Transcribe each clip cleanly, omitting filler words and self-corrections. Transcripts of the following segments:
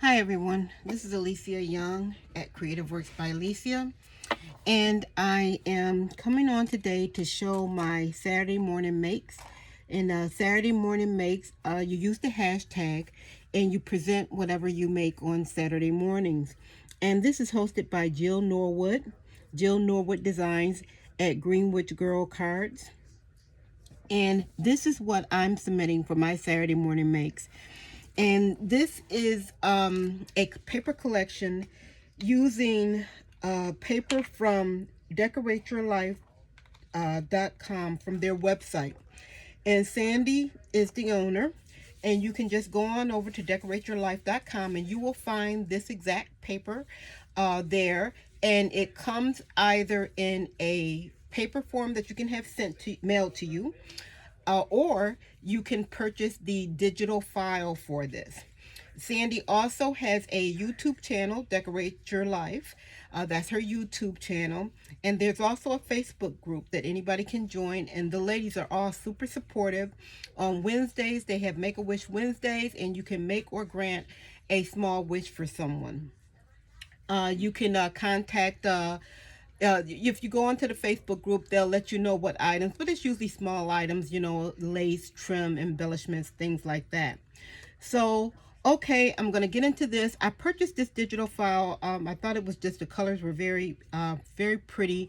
Hi everyone, this is Alicia Young at Creative Works by Alicia, and I am coming on today to show my Saturday morning makes. In Saturday morning makes, you use the hashtag and you present whatever you make on Saturday mornings. And this is hosted by Jill Norwood, Jill Norwood Designs at Greenwich Girl Cards. And this is what I'm submitting for my Saturday morning makes. And this is a paper collection using paper from decorateyourlife.com from their website. And Sandi is the owner. And you can just go on over to decorateyourlife.com and you will find this exact paper there. And it comes either in a paper form that you can have mailed to you, or you can purchase the digital file for this. Sandi also has a YouTube channel, Decorate Your Life. That's her YouTube channel. And there's also a Facebook group that anybody can join. And the ladies are all super supportive. On Wednesdays, they have Make-A-Wish Wednesdays, and you can make or grant a small wish for someone. You can contact if you go onto the Facebook group, they'll let you know what items, but it's usually small items, lace, trim, embellishments, things like that. So, okay, I'm going to get into this. I purchased this digital file. I thought it was just the colors were very pretty.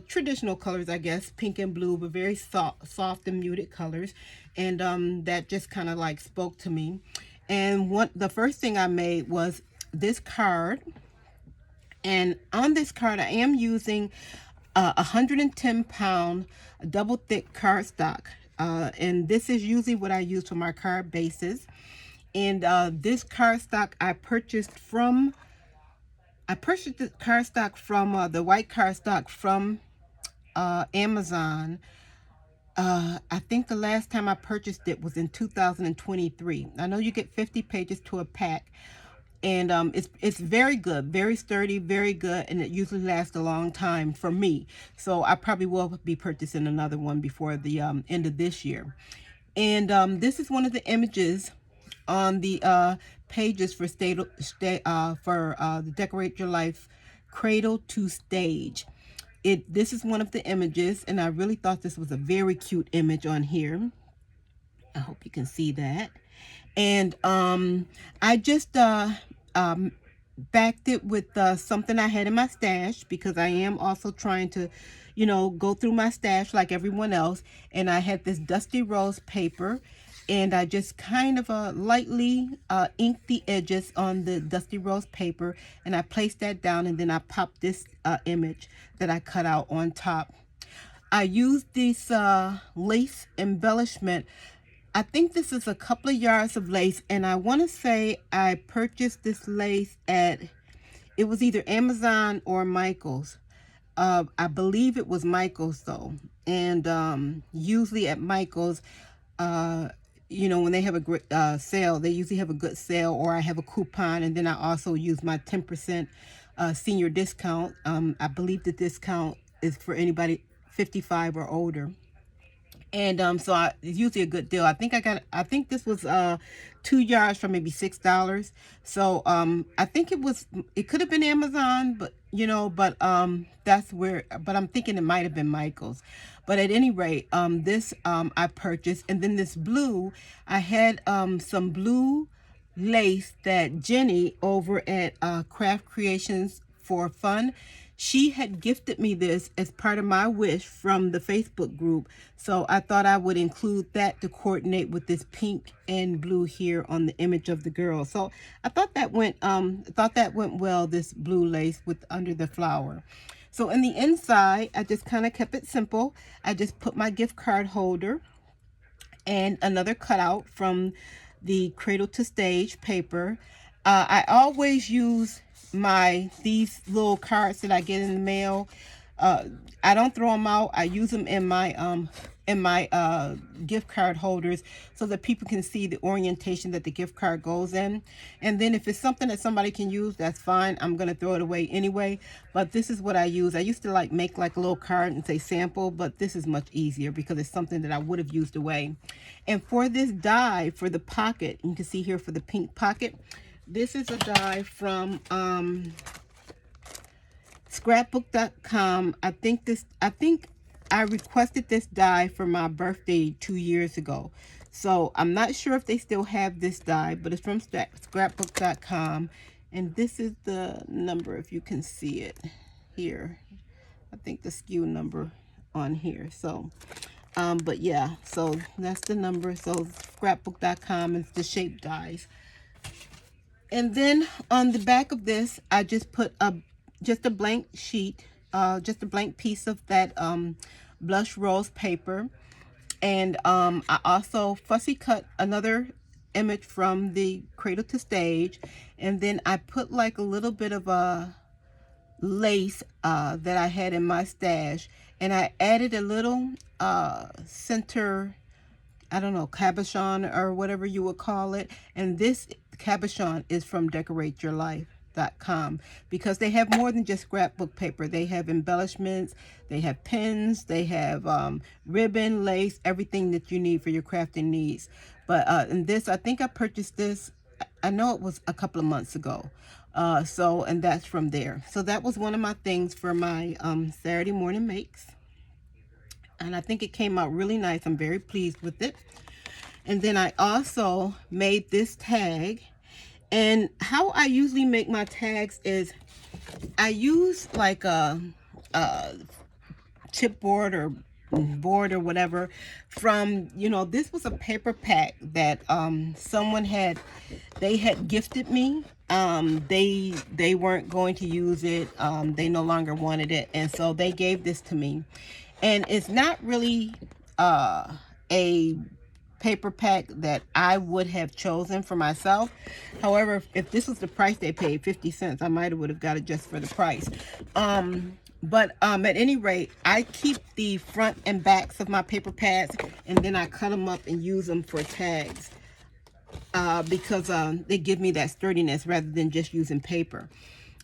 Traditional colors, I guess, pink and blue, but very soft and muted colors. And that just kind of like spoke to me. And the first thing I made was this card. And on this card, I am using 110-pound double thick cardstock. And this is usually what I use for my card bases. And this cardstock I purchased the cardstock from the white cardstock from Amazon. I think the last time I purchased it was in 2023. I know you get 50 pages to a pack. And it's very good, very sturdy, very good, and it usually lasts a long time for me. So I probably will be purchasing another one before the end of this year. And this is one of the images on the pages for the Decorate Your Life Cradle to Stage. This is one of the images, and I really thought this was a very cute image on here. I hope you can see that. And I just backed it with something I had in my stash, because I am also trying to, go through my stash like everyone else. And I had this dusty rose paper, and I just kind of lightly inked the edges on the dusty rose paper, and I placed that down, and then I popped this image that I cut out on top. I used this lace embellishment. I think this is a couple of yards of lace, and I want to say I purchased this lace it was either Amazon or Michael's. I believe it was Michael's though. And usually at Michael's, when they have a great sale, they usually have a good sale, or I have a coupon, and then I also use my 10% senior discount. I believe the discount is for anybody 55 or older. And so it's usually a good deal. I think this was 2 yards for maybe $6. So I think it could have been Amazon, but but I'm thinking it might have been Michael's. But at any rate, this I purchased. And then this blue, I had some blue lace that Jenny over at Craft Creations for Fun, she had gifted me this as part of my wish from the Facebook group. So I thought I would include that to coordinate with this pink and blue here on the image of the girl. So I thought that went well, this blue lace with under the flower. So in the inside, I just kind of kept it simple. I just put my gift card holder and another cutout from the Cradle to Stage paper. I always use these little cards that I get in the mail. I don't throw them out. I use them in my gift card holders so that people can see the orientation that the gift card goes in. And then if it's something that somebody can use, that's fine. I'm going to throw it away anyway. But this is what I use. I used to make a little card and say sample, but this is much easier because it's something that I would have used away. And for this die, for the pocket, you can see here for the pink pocket, This is a die from scrapbook.com. I think I requested this die for my birthday 2 years ago. So I'm not sure if they still have this die, but it's from scrapbook.com. And this is the number, if you can see it here. I think the SKU number on here. So, but yeah, so that's the number. So scrapbook.com is the shape dies. And then on the back of this, I just put just a blank sheet, just a blank piece of that blush rose paper. And I also fussy cut another image from the Cradle to Stage. And then I put like a little bit of a lace that I had in my stash. And I added a little center, I don't know, cabochon or whatever you would call it. And this cabochon is from decorateyourlife.com because they have more than just scrapbook paper. They have embellishments, they have pins, they have ribbon, lace, everything that you need for your crafting needs. But in this, I think I purchased this, I know it was a couple of months ago. And that's from there. So that was one of my things for my Saturday morning makes. And I think it came out really nice. I'm very pleased with it. And then I also made this tag. And how I usually make my tags is I use like a chipboard or board or whatever from, you know, this was a paper pack that someone had gifted me. They weren't going to use it. They no longer wanted it, and so they gave this to me. And it's not really a paper pack that I would have chosen for myself. However, if this was the price they paid, 50 cents, I might have would have got it just for the price. But at any rate, I keep the front and backs of my paper pads, and then I cut them up and use them for tags because they give me that sturdiness rather than just using paper.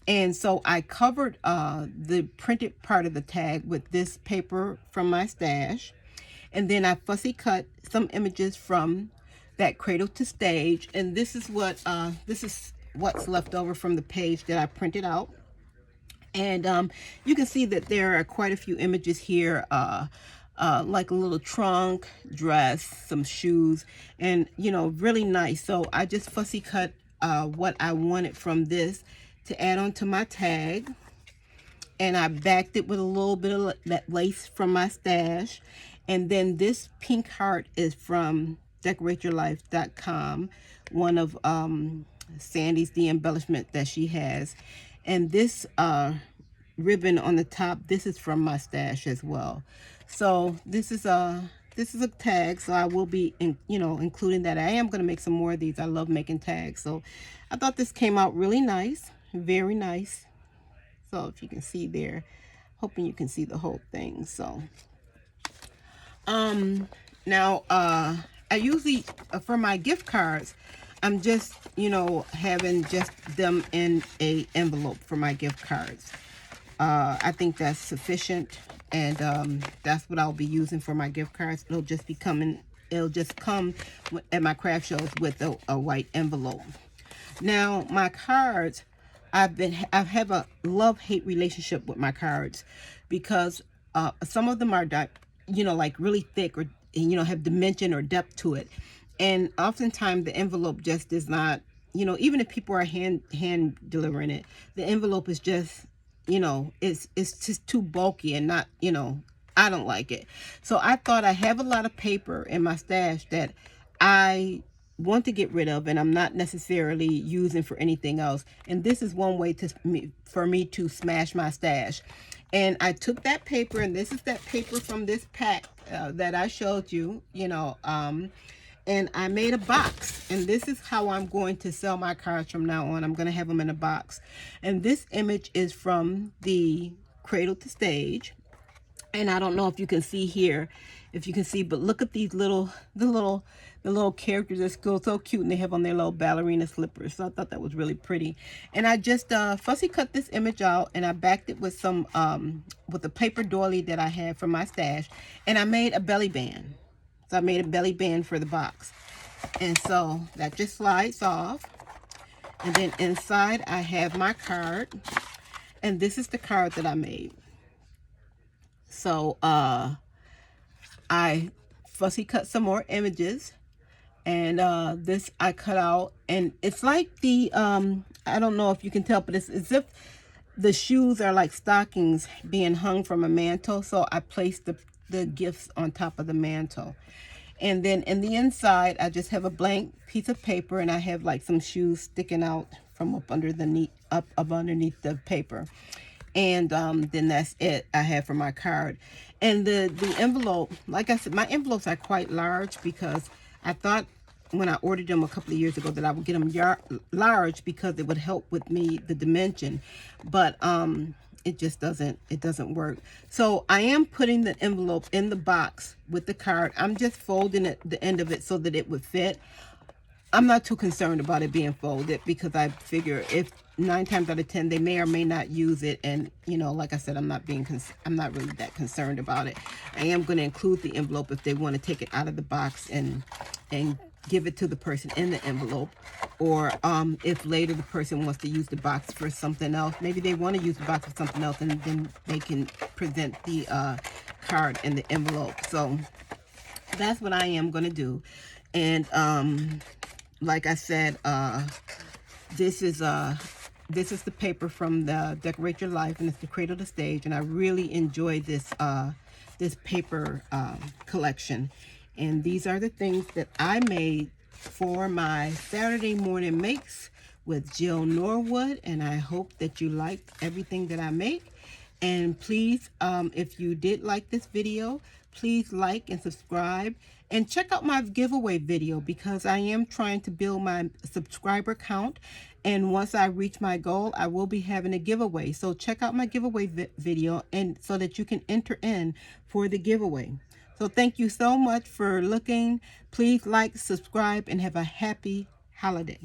And so I covered the printed part of the tag with this paper from my stash. And then I fussy cut some images from that Cradle to Stage. And this is what's left over from the page that I printed out. And you can see that there are quite a few images here, like a little trunk, dress, some shoes, and, you know, really nice. So I just fussy cut what I wanted from this to add on to my tag. And I backed it with a little bit of that lace from my stash. And then this pink heart is from decorateyourlife.com, one of Sandy's, the embellishment that she has. And this ribbon on the top, this is from my stash as well. So this is a tag, so I will be including that. I am going to make some more of these. I love making tags. So I thought this came out really nice, very nice. So if you can see there, hoping you can see the whole thing. So now I usually for my gift cards, I'm just, you know, having just them in a envelope for my gift cards. I think that's sufficient, and that's what I'll be using for my gift cards. It'll just come at my craft shows with a white envelope. Now my cards, I have a love-hate relationship with my cards because some of them are, you know, like really thick or, you know, have dimension or depth to it. And oftentimes the envelope just is not, you know, even if people are hand delivering it, the envelope is just, you know, it's just too bulky and not, you know, I don't like it. So I thought I have a lot of paper in my stash that I want to get rid of and I'm not necessarily using for anything else. And this is one way for me to smash my stash. And I took that paper, and this is that paper from this pack that I showed you, you know, and I made a box. And this is how I'm going to sell my cards from now on. I'm going to have them in a box. And this image is from the Cradle to Stage. And I don't know if you can see here, but look at these the little characters that go so cute, and they have on their little ballerina slippers. So I thought that was really pretty. And I just fussy cut this image out, and I backed it with some with the paper doily that I had from my stash, and I made a belly band. So I made a belly band for the box, and so that just slides off. And then inside I have my card, and this is the card that I made. So I fussy cut some more images, and this I cut out, and it's like the I don't know if you can tell, but it's as if the shoes are like stockings being hung from a mantle. So I placed the gifts on top of the mantle. And then in the inside, I just have a blank piece of paper, and I have like some shoes sticking out from up underneath the paper. And then that's it I have for my card. And the envelope, like I said, my envelopes are quite large because I thought when I ordered them a couple of years ago that I would get them large because it would help with me the dimension, but it just doesn't work. So I am putting the envelope in the box with the card. I'm just folding it, the end of it, so that it would fit. I'm not too concerned about it being folded because I figure if 9 times out of 10 they may or may not use it, and you know, like I said, I'm not really that concerned about it. I am going to include the envelope if they want to take it out of the box and give it to the person in the envelope, or if later the person wants to use the box for something else, maybe they want to use the box for something else, and then they can present the card in the envelope. So that's what I am going to do. And like I said, this is the paper from the Decorate Your Life, and it's the Cradle to Stage, and I really enjoy this this paper collection. And these are the things that I made for my Saturday morning makes with Jill Norwood, and I hope that you liked everything that I make. And please, if you did like this video, please like and subscribe, and check out my giveaway video because I am trying to build my subscriber count, and once I reach my goal, I will be having a giveaway. So check out my giveaway video, and so that you can enter in for the giveaway. So thank you so much for looking. Please like, subscribe, and have a happy holiday.